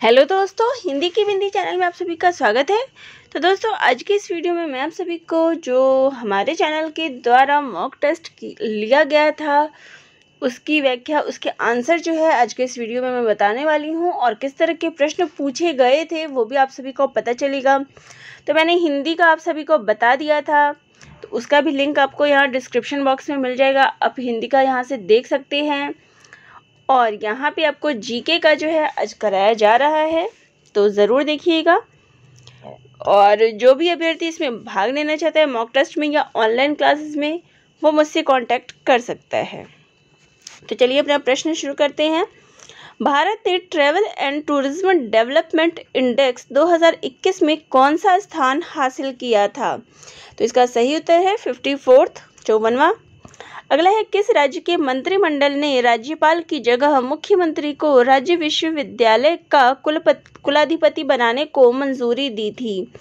Hello दोस्तों, हिंदी की बिंदी channel में आप सभी का स्वागत है। तो दोस्तों, आज की इस वीडियो में मैं आप सभी को जो हमारे चैनल के द्वारा मॉक टेस्ट लिया गया था उसकी व्याख्या, उसके आंसर जो है आज के इस वीडियो में मैं बताने वाली हूं, और किस तरह के प्रश्न पूछे गए थे वो भी आप सभी को पता चलेगा। तो मैंने हिंदी का आप सभी को बता दिया था, तो उसका भी लिंक आपको यहाँ डिस्क्रिप्शन बॉक्स में मिल जाएगा। आप हिंदी का यहाँ से देख सकते हैं, और यहाँ पे आपको जीके का जो है आज कराया जा रहा है, तो ज़रूर देखिएगा। और जो भी अभ्यर्थी इसमें भाग लेना चाहता है मॉक टेस्ट में या ऑनलाइन क्लासेस में, वो मुझसे कांटेक्ट कर सकता है। तो चलिए अपना प्रश्न शुरू करते हैं। भारत ने travel and tourism development index 2021 में कौन सा स्थान हासिल किया था? तो इसका सही उत्तर है 54th, 54वां। अगला है, किस राज्य के मंत्रिमंडल ने राज्यपाल की जगह मुख्यमंत्री को राज्य विश्वविद्यालय का कुलाधिपति बनाने को मंजूरी दी थी?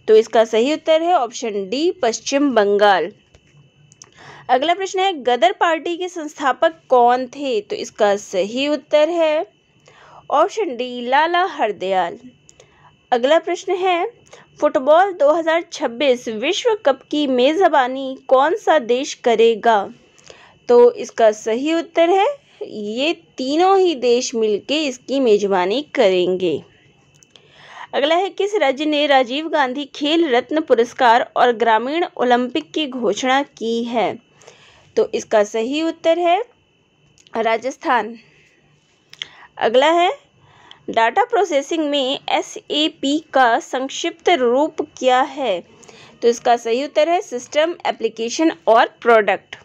तो इसका सही उत्तर है ऑप्शन डी, पश्चिम बंगाल। अगला प्रश्न है, गदर पार्टी के संस्थापक कौन थे? तो इसका सही उत्तर है ऑप्शन डी, लाला हरदयाल। अगला प्रश्न है, फुटबॉल 2026 विश्व कप की मेजबानी कौन सा देश करेगा? तो इसका सही उत्तर है, ये तीनों ही देश मिलके इसकी मेजबानी करेंगे। अगला है, किस राज्य ने राजीव गांधी खेल रत्न पुरस्कार और ग्रामीण ओलंपिक की घोषणा की है? तो इसका सही उत्तर है राजस्थान। अगला है, डाटा प्रोसेसिंग में SAP का संक्षिप्त रूप क्या है? तो इसका सही उत्तर है सिस्टम, एप्लीकेशन और प्रोडक्ट।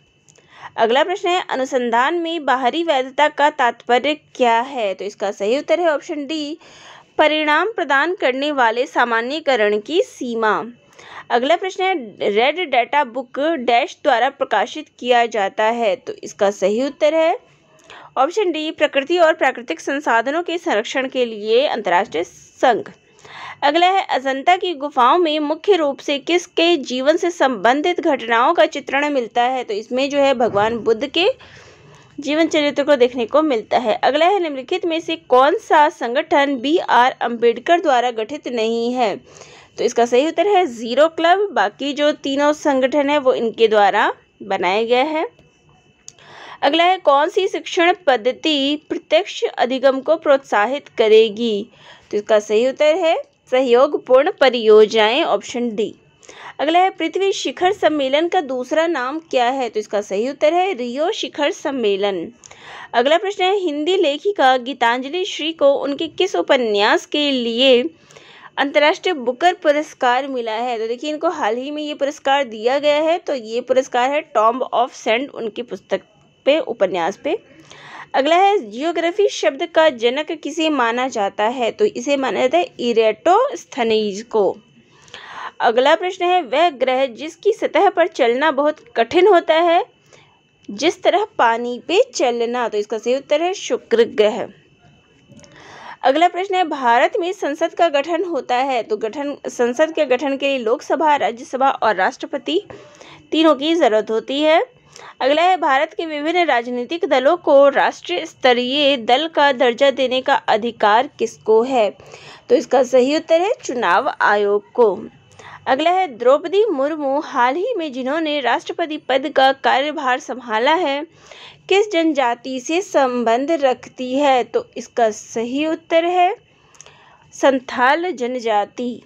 अगला प्रश्न है, अनुसंधान में बाहरी वैधता का तात्पर्य क्या है? तो इसका सही उत्तर है ऑप्शन डी, परिणाम प्रदान करने वाले सामान्यीकरण की सीमा। अगला प्रश्न है, रेड डाटा बुक डैश द्वारा प्रकाशित किया जाता है? तो इसका सही उत्तर है ऑप्शन डी, प्रकृति और प्राकृतिक संसाधनों के संरक्षण के लिए अंतर्राष्ट्रीय संघ। अगला है, अजंता की गुफाओं में मुख्य रूप से किसके जीवन से संबंधित घटनाओं का चित्रण मिलता है? तो इसमें जो है भगवान बुद्ध के जीवन चरित्र को देखने को मिलता है। अगला है, निम्नलिखित में से कौन सा संगठन BR अम्बेडकर द्वारा गठित नहीं है? तो इसका सही उत्तर है जीरो क्लब। बाकी जो तीनों संगठन है वो इनके द्वारा बनाया गया है। अगला है, कौन सी शिक्षण पद्धति प्रत्यक्ष अधिगम को प्रोत्साहित करेगी? तो इसका सही उत्तर है सहयोगपूर्ण परियोजनाएं, ऑप्शन डी। अगला है, पृथ्वी शिखर सम्मेलन का दूसरा नाम क्या है? तो इसका सही उत्तर है रियो शिखर सम्मेलन। अगला प्रश्न है, हिंदी लेखिका गीतांजलि श्री को उनके किस उपन्यास के लिए अंतर्राष्ट्रीय बुकर पुरस्कार मिला है? तो देखिए, इनको हाल ही में ये पुरस्कार दिया गया है। तो ये पुरस्कार है टॉम्ब ऑफ सैंड, उनकी पुस्तक पे, उपन्यास पे। अगला है, जियोग्राफी शब्द का जनक किसे माना जाता है? तो इसे माना जाता है इरेटोस्थनीज को। अगला प्रश्न है, वह ग्रह जिसकी सतह पर चलना बहुत कठिन होता है, जिस तरह पानी पे चलना? तो इसका सही उत्तर है शुक्र ग्रह। अगला प्रश्न है, भारत में संसद का गठन होता है, तो संसद के गठन के लिए लोकसभा, राज्यसभा और राष्ट्रपति तीनों की जरूरत होती है। अगला है, भारत के विभिन्न राजनीतिक दलों को राष्ट्रीय स्तरीय दल का दर्जा देने का अधिकार किसको है? तो इसका सही उत्तर है चुनाव आयोग को। अगला है, द्रौपदी मुर्मू हाल ही में जिन्होंने राष्ट्रपति पद का कार्यभार संभाला है, किस जनजाति से संबंध रखती है? तो इसका सही उत्तर है संथाल जनजाति।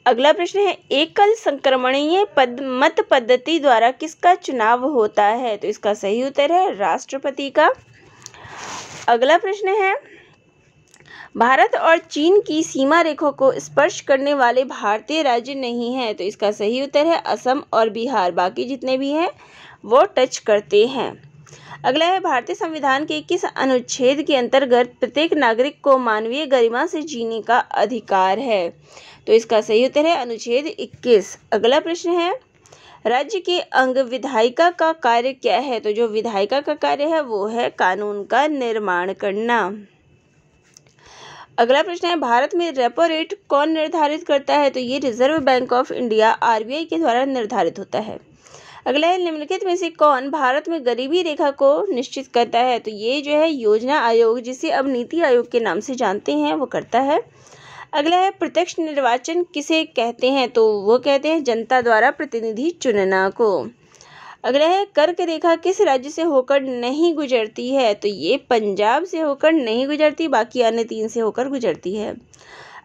अगला प्रश्न है, एकल संक्रमणीय मत पद्धति द्वारा किसका चुनाव होता है? तो इसका सही उत्तर है राष्ट्रपति का। अगला प्रश्न है, भारत और चीन की सीमा रेखा को स्पर्श करने वाले भारतीय राज्य नहीं है? तो इसका सही उत्तर है असम और बिहार। बाकी जितने भी हैं वो टच करते हैं। अगला है, भारतीय संविधान के किस अनुच्छेद के अंतर्गत प्रत्येक नागरिक को मानवीय गरिमा से जीने का अधिकार है? तो इसका सही उत्तर है अनुच्छेद 21। अगला प्रश्न है, राज्य के अंग विधायिका का कार्य क्या है? तो जो विधायिका का कार्य है वो है कानून का निर्माण करना। अगला प्रश्न है, भारत में रेपो रेट कौन निर्धारित करता है? तो ये reserve bank of India RBI के द्वारा निर्धारित होता है। अगला है, निम्नलिखित में से कौन भारत में गरीबी रेखा को निश्चित करता है? तो ये जो है योजना आयोग, जिसे अब नीति आयोग के नाम से जानते हैं, वो करता है। अगला है, प्रत्यक्ष निर्वाचन किसे कहते हैं? तो वो कहते हैं जनता द्वारा प्रतिनिधि चुनना को। अगला है, कर्क रेखा किस राज्य से होकर नहीं गुजरती है? तो ये पंजाब से होकर नहीं गुजरती, बाकी अन्य 3 से होकर गुजरती है।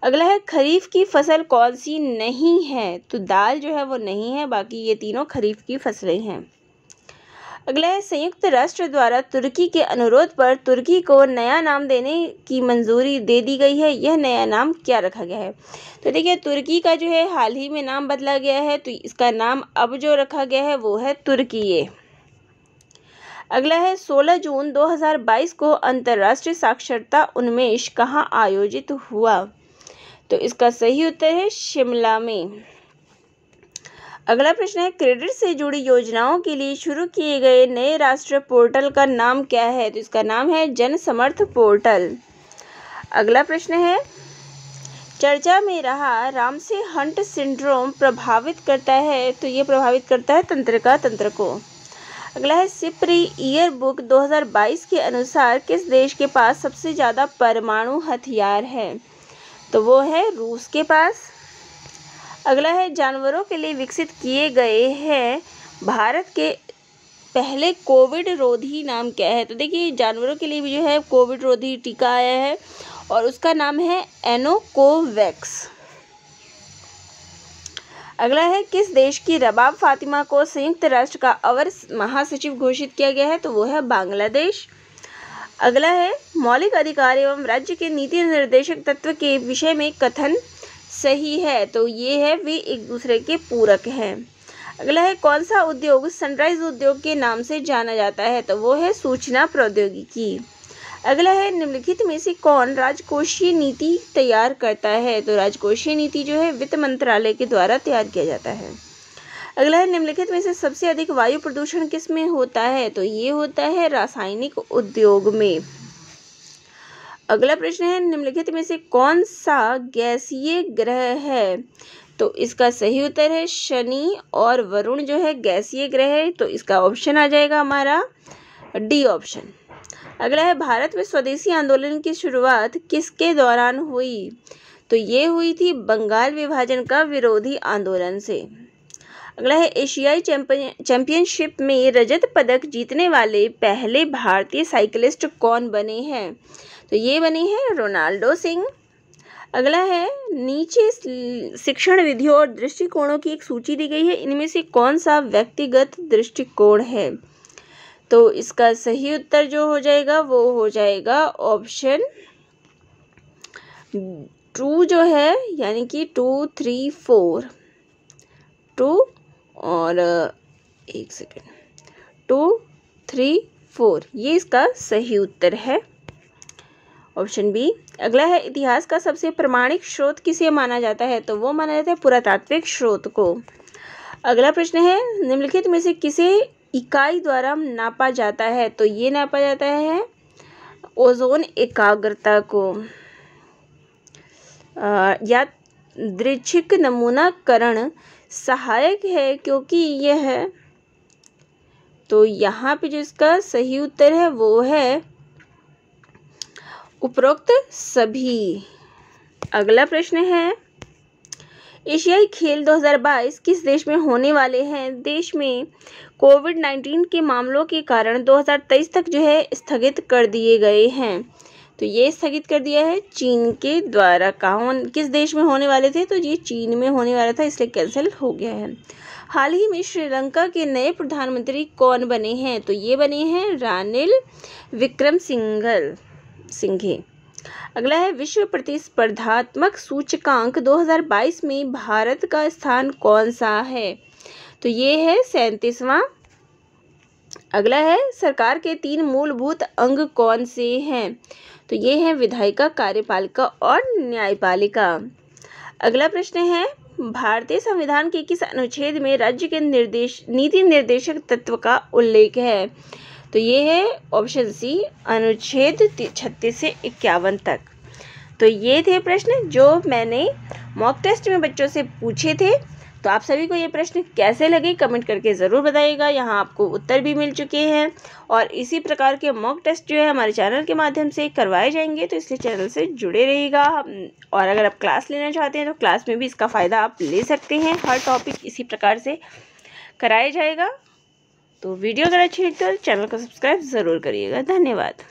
अगला है, खरीफ की फसल कौन सी नहीं है? तो दाल जो है वो नहीं है, बाकी ये तीनों खरीफ की फसलें हैं। अगला है, संयुक्त राष्ट्र द्वारा तुर्की के अनुरोध पर तुर्की को नया नाम देने की मंजूरी दे दी गई है। यह नया नाम क्या रखा गया है? तो देखिए, तुर्की का जो है हाल ही में नाम बदला गया है, तो इसका नाम अब जो रखा गया है वो है तुर्की। अगला है, 16 जून 2022 को अंतर्राष्ट्रीय साक्षरता उन्मेष कहाँ आयोजित हुआ? तो इसका सही उत्तर है शिमला में। अगला प्रश्न है, क्रेडिट से जुड़ी योजनाओं के लिए शुरू किए गए नए राष्ट्रीय पोर्टल का नाम क्या है? तो इसका नाम है जन समर्थ पोर्टल। अगला प्रश्न है, चर्चा में रहा रामसे हंट सिंड्रोम प्रभावित करता है? तो ये प्रभावित करता है तंत्रिका तंत्र को। अगला है, सिप्री ईयर बुक 2022 के अनुसार किस देश के पास सबसे ज़्यादा परमाणु हथियार है? तो वो है रूस के पास। अगला है, जानवरों के लिए विकसित किए गए हैं भारत के पहले कोविड रोधी नाम क्या है? तो देखिए, जानवरों के लिए भी जो है कोविड रोधी टीका आया है और उसका नाम है एनोकोवैक्स। अगला है, किस देश की रबाब फातिमा को संयुक्त राष्ट्र का अवर महासचिव घोषित किया गया है? तो वो है बांग्लादेश। अगला है, मौलिक अधिकार एवं राज्य के नीति निर्देशक तत्व के विषय में कथन सही है? तो ये है वे एक दूसरे के पूरक हैं। अगला है, कौन सा उद्योग सनराइज उद्योग के नाम से जाना जाता है? तो वो है सूचना प्रौद्योगिकी। अगला है, निम्नलिखित में से कौन राजकोषीय नीति तैयार करता है? तो राजकोषीय नीति जो है वित्त मंत्रालय के द्वारा तैयार किया जाता है। अगला है, निम्नलिखित में से सबसे अधिक वायु प्रदूषण किस में होता है? तो ये होता है रासायनिक उद्योग में। अगला प्रश्न है, निम्नलिखित में से कौन सा गैसीय ग्रह है? तो इसका सही उत्तर है शनि और वरुण जो है गैसीय ग्रह है, तो इसका ऑप्शन आ जाएगा हमारा डी ऑप्शन। अगला है, भारत में स्वदेशी आंदोलन की शुरुआत किसके दौरान हुई? तो ये हुई थी बंगाल विभाजन का विरोधी आंदोलन से। अगला है, एशियाई चैंपियनशिप में रजत पदक जीतने वाले पहले भारतीय साइकिलिस्ट कौन बने हैं? तो ये बने हैं रोनाल्डो सिंह। अगला है, नीचे शिक्षण विधियों और दृष्टिकोणों की एक सूची दी गई है, इनमें से कौन सा व्यक्तिगत दृष्टिकोण है? तो इसका सही उत्तर जो हो जाएगा वो हो जाएगा ऑप्शन 2 जो है, यानी कि 2, 3, 4 2 और 1 सेकेंड 2, 3, 4 ये इसका सही उत्तर है ऑप्शन बी। अगला है, इतिहास का सबसे प्रामाणिक स्रोत किसे माना जाता है? तो वो माना जाता है पुरातात्विक स्रोत को। अगला प्रश्न है, निम्नलिखित में से किसे इकाई द्वारा नापा जाता है? तो ये नापा जाता है ओजोन एकाग्रता को। यादृच्छिक नमूनाकरण सहायक है क्योंकि यह है, तो यहाँ पे जो इसका सही उत्तर है वो है उपरोक्त सभी। अगला प्रश्न है, एशियाई खेल 2022 किस देश में होने वाले हैं? देश में कोविड-19 के मामलों के कारण 2023 तक जो है स्थगित कर दिए गए हैं। तो ये स्थगित कर दिया है चीन के द्वारा। किस देश में होने वाले थे? तो ये चीन में होने वाला था, इसलिए कैंसिल हो गया है। हाल ही में श्रीलंका के नए प्रधानमंत्री कौन बने हैं? तो ये बने हैं रानिल विक्रमसिंघे। अगला है, विश्व प्रतिस्पर्धात्मक सूचकांक 2022 में भारत का स्थान कौन सा है? तो ये है 37वां। अगला है, सरकार के 3 मूलभूत अंग कौन से हैं? तो ये हैं विधायिका, कार्यपालिका और न्यायपालिका। अगला प्रश्न है, भारतीय संविधान के किस अनुच्छेद में राज्य के नीति निर्देशक तत्व का उल्लेख है? तो ये है ऑप्शन सी, अनुच्छेद 36 से 51 तक। तो ये थे प्रश्न जो मैंने मॉक टेस्ट में बच्चों से पूछे थे। तो आप सभी को ये प्रश्न कैसे लगे कमेंट करके ज़रूर बताइएगा। यहाँ आपको उत्तर भी मिल चुके हैं और इसी प्रकार के मॉक टेस्ट जो है हमारे चैनल के माध्यम से करवाए जाएंगे, तो इसलिए चैनल से जुड़े रहिएगा। और अगर आप क्लास लेना चाहते हैं तो क्लास में भी इसका फ़ायदा आप ले सकते हैं। हर टॉपिक इसी प्रकार से कराया जाएगा। तो वीडियो अगर अच्छी लगती है तो चैनल को सब्सक्राइब ज़रूर करिएगा। धन्यवाद।